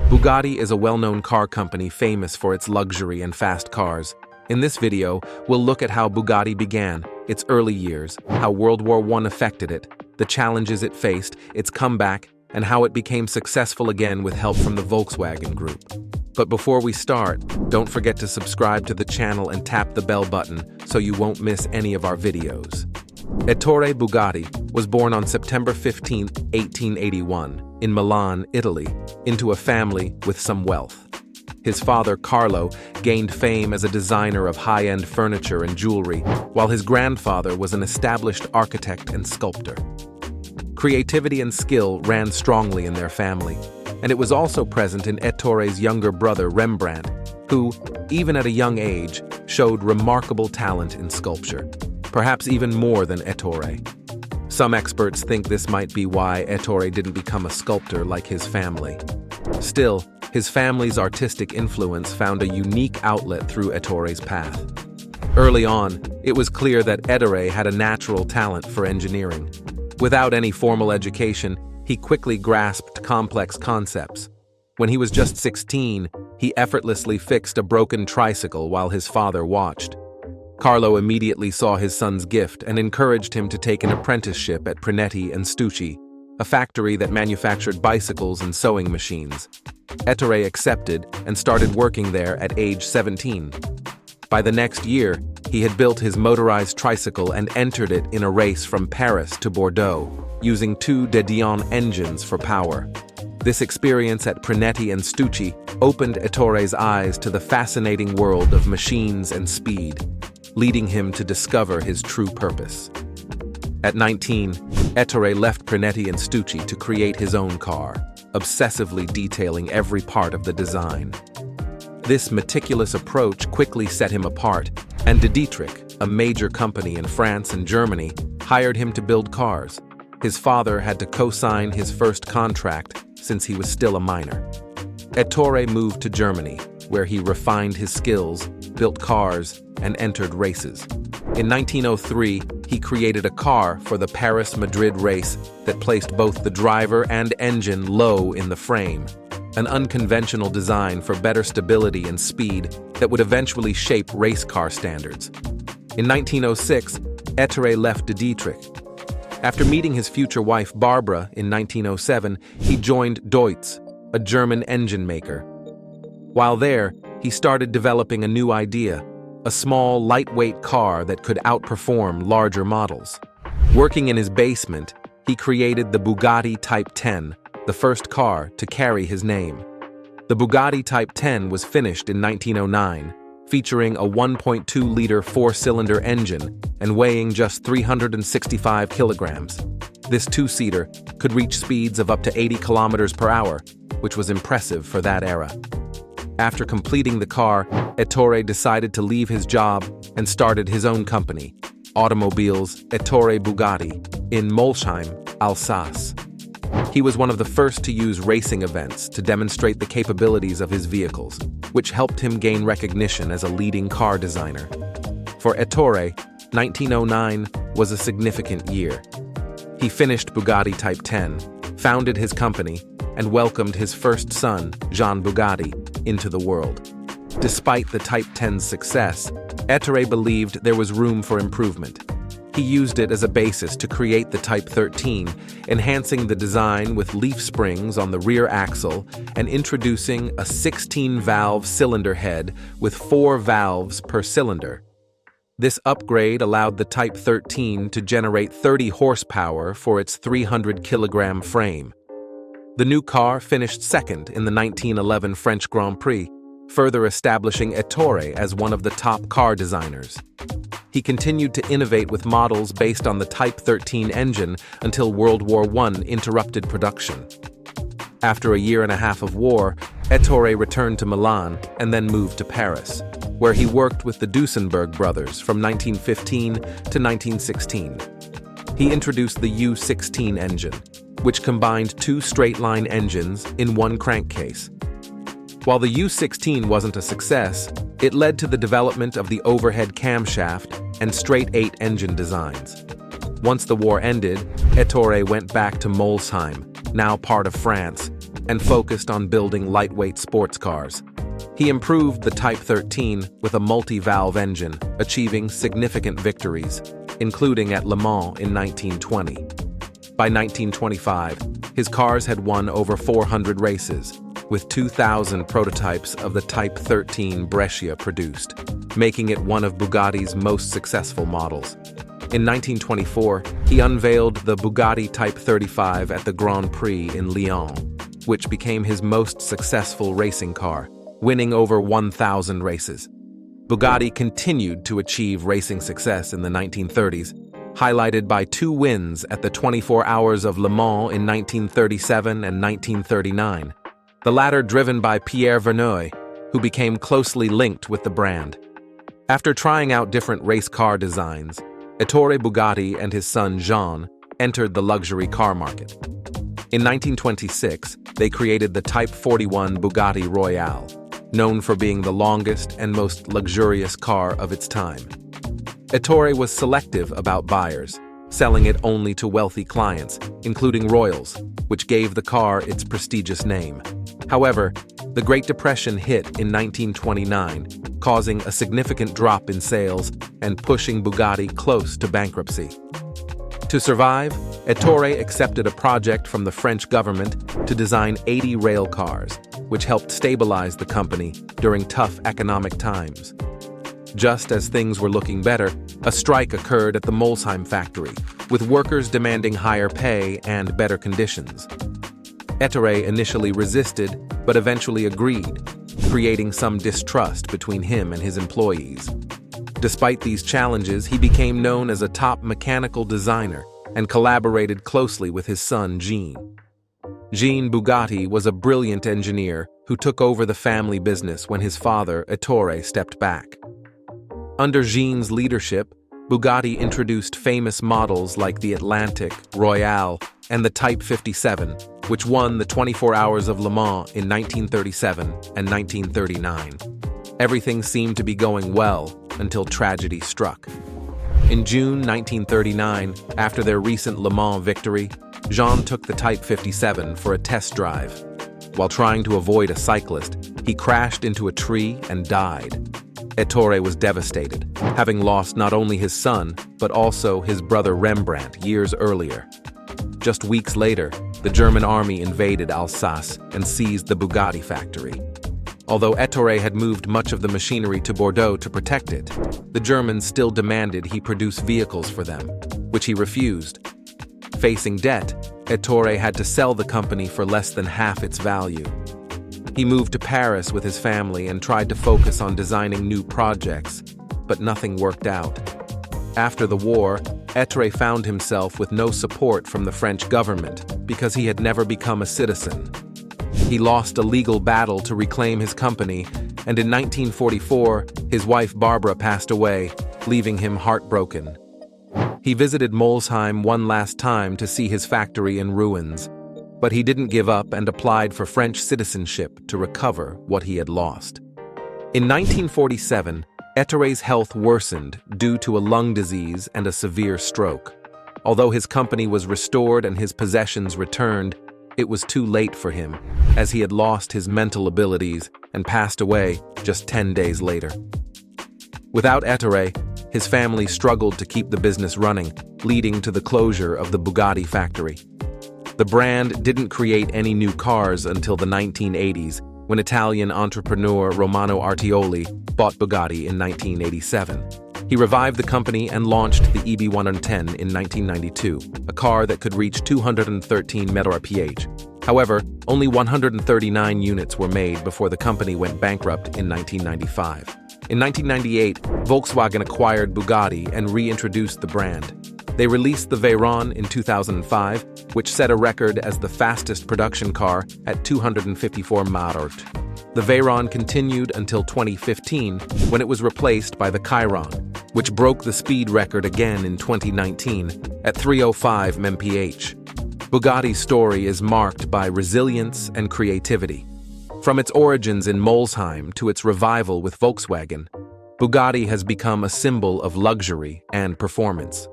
Bugatti is a well-known car company famous for its luxury and fast cars. In this video, we'll look at how Bugatti began, its early years, how World War I affected it, the challenges it faced, its comeback, and how it became successful again with help from the Volkswagen Group. But before we start, don't forget to subscribe to the channel and tap the bell button so you won't miss any of our videos. Ettore Bugatti was born on September 15, 1881, in Milan, Italy, into a family with some wealth. His father, Carlo, gained fame as a designer of high-end furniture and jewelry, while his grandfather was an established architect and sculptor. Creativity and skill ran strongly in their family, and it was also present in Ettore's younger brother, Rembrandt, who, even at a young age, showed remarkable talent in sculpture, perhaps even more than Ettore. Some experts think this might be why Ettore didn't become a sculptor like his family. Still, his family's artistic influence found a unique outlet through Ettore's path. Early on, it was clear that Ettore had a natural talent for engineering. Without any formal education, he quickly grasped complex concepts. When he was just 16, he effortlessly fixed a broken tricycle while his father watched. Carlo immediately saw his son's gift and encouraged him to take an apprenticeship at Brunetti and Stucci, a factory that manufactured bicycles and sewing machines. Ettore accepted and started working there at age 17. By the next year, he had built his motorized tricycle and entered it in a race from Paris to Bordeaux, using 2 De Dion engines for power. This experience at Brunetti and Stucci opened Ettore's eyes to the fascinating world of machines and speed, leading him to discover his true purpose. At 19, Ettore left Brunetti and Stucci to create his own car, obsessively detailing every part of the design. This meticulous approach quickly set him apart, and De Dietrich, a major company in France and Germany, hired him to build cars. His father had to co-sign his first contract since he was still a minor. Ettore moved to Germany, where he refined his skills, built cars, and entered races. In 1903, he created a car for the Paris-Madrid race that placed both the driver and engine low in the frame, an unconventional design for better stability and speed that would eventually shape race car standards. In 1906, Ettore left De Dietrich. After meeting his future wife Barbara in 1907, he joined Deutz, a German engine maker. While there, he started developing a new idea, a small, lightweight car that could outperform larger models. Working in his basement, he created the Bugatti Type 10, the first car to carry his name. The Bugatti Type 10 was finished in 1909, featuring a 1.2-liter 4-cylinder engine and weighing just 365 kilograms. This two-seater could reach speeds of up to 80 kilometers per hour, which was impressive for that era. After completing the car, Ettore decided to leave his job and started his own company, Automobiles Ettore Bugatti, in Molsheim, Alsace. He was one of the first to use racing events to demonstrate the capabilities of his vehicles, which helped him gain recognition as a leading car designer. For Ettore, 1909 was a significant year. He finished Bugatti Type 10, founded his company, and welcomed his first son, Jean Bugatti, into the world. Despite the Type 10's success, Ettore believed there was room for improvement. He used it as a basis to create the Type 13, enhancing the design with leaf springs on the rear axle and introducing a 16-valve cylinder head with 4 valves per cylinder. This upgrade allowed the Type 13 to generate 30 horsepower for its 300-kilogram frame. The new car finished second in the 1911 French Grand Prix, further establishing Ettore as one of the top car designers. He continued to innovate with models based on the Type 13 engine until World War I interrupted production. After a year and a half of war, Ettore returned to Milan and then moved to Paris, where he worked with the Duesenberg brothers from 1915 to 1916. He introduced the U16 engine, which combined 2 straight-line engines in one crankcase. While the U16 wasn't a success, it led to the development of the overhead camshaft and straight-8 engine designs. Once the war ended, Ettore went back to Molsheim, now part of France, and focused on building lightweight sports cars. He improved the Type 13 with a multi-valve engine, achieving significant victories, including at Le Mans in 1920. By 1925, his cars had won over 400 races, with 2,000 prototypes of the Type 13 Brescia produced, making it one of Bugatti's most successful models. In 1924, he unveiled the Bugatti Type 35 at the Grand Prix in Lyon, which became his most successful racing car, winning over 1,000 races. Bugatti continued to achieve racing success in the 1930s, highlighted by 2 wins at the 24 Hours of Le Mans in 1937 and 1939, the latter driven by Pierre Verneuil, who became closely linked with the brand. After trying out different race car designs, Ettore Bugatti and his son Jean entered the luxury car market. In 1926, they created the Type 41 Bugatti Royale, known for being the longest and most luxurious car of its time. Ettore was selective about buyers, selling it only to wealthy clients, including royals, which gave the car its prestigious name. However, the Great Depression hit in 1929, causing a significant drop in sales and pushing Bugatti close to bankruptcy. To survive, Ettore accepted a project from the French government to design 80 rail cars, which helped stabilize the company during tough economic times. Just as things were looking better, a strike occurred at the Molsheim factory, with workers demanding higher pay and better conditions. Ettore initially resisted, but eventually agreed, creating some distrust between him and his employees. Despite these challenges, he became known as a top mechanical designer and collaborated closely with his son Jean. Jean Bugatti was a brilliant engineer who took over the family business when his father, Ettore, stepped back. Under Jean's leadership, Bugatti introduced famous models like the Atlantic, Royale, and the Type 57, which won the 24 Hours of Le Mans in 1937 and 1939. Everything seemed to be going well until tragedy struck. In June 1939, after their recent Le Mans victory, Jean took the Type 57 for a test drive. While trying to avoid a cyclist, he crashed into a tree and died. Ettore was devastated, having lost not only his son, but also his brother Rembrandt years earlier. Just weeks later, the German army invaded Alsace and seized the Bugatti factory. Although Ettore had moved much of the machinery to Bordeaux to protect it, the Germans still demanded he produce vehicles for them, which he refused. Facing debt, Ettore had to sell the company for less than half its value. He moved to Paris with his family and tried to focus on designing new projects, but nothing worked out. After the war, Ettore found himself with no support from the French government because he had never become a citizen. He lost a legal battle to reclaim his company, and in 1944, his wife Barbara passed away, leaving him heartbroken. He visited Molsheim one last time to see his factory in ruins, but he didn't give up and applied for French citizenship to recover what he had lost. In 1947, Ettore's health worsened due to a lung disease and a severe stroke. Although his company was restored and his possessions returned, it was too late for him, as he had lost his mental abilities and passed away just 10 days later. Without Ettore, his family struggled to keep the business running, leading to the closure of the Bugatti factory. The brand didn't create any new cars until the 1980s, when Italian entrepreneur Romano Artioli bought Bugatti in 1987. He revived the company and launched the EB110 in 1992, a car that could reach 213 mph. However, only 139 units were made before the company went bankrupt in 1995. In 1998, Volkswagen acquired Bugatti and reintroduced the brand. They released the Veyron in 2005, which set a record as the fastest production car at 254 mph. The Veyron continued until 2015, when it was replaced by the Chiron, which broke the speed record again in 2019 at 305 mph. Bugatti's story is marked by resilience and creativity. From its origins in Molsheim to its revival with Volkswagen, Bugatti has become a symbol of luxury and performance.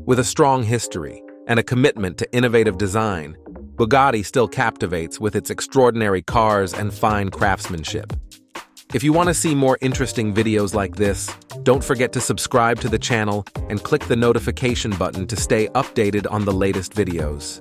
With a strong history and a commitment to innovative design, Bugatti still captivates with its extraordinary cars and fine craftsmanship. If you want to see more interesting videos like this, don't forget to subscribe to the channel and click the notification button to stay updated on the latest videos.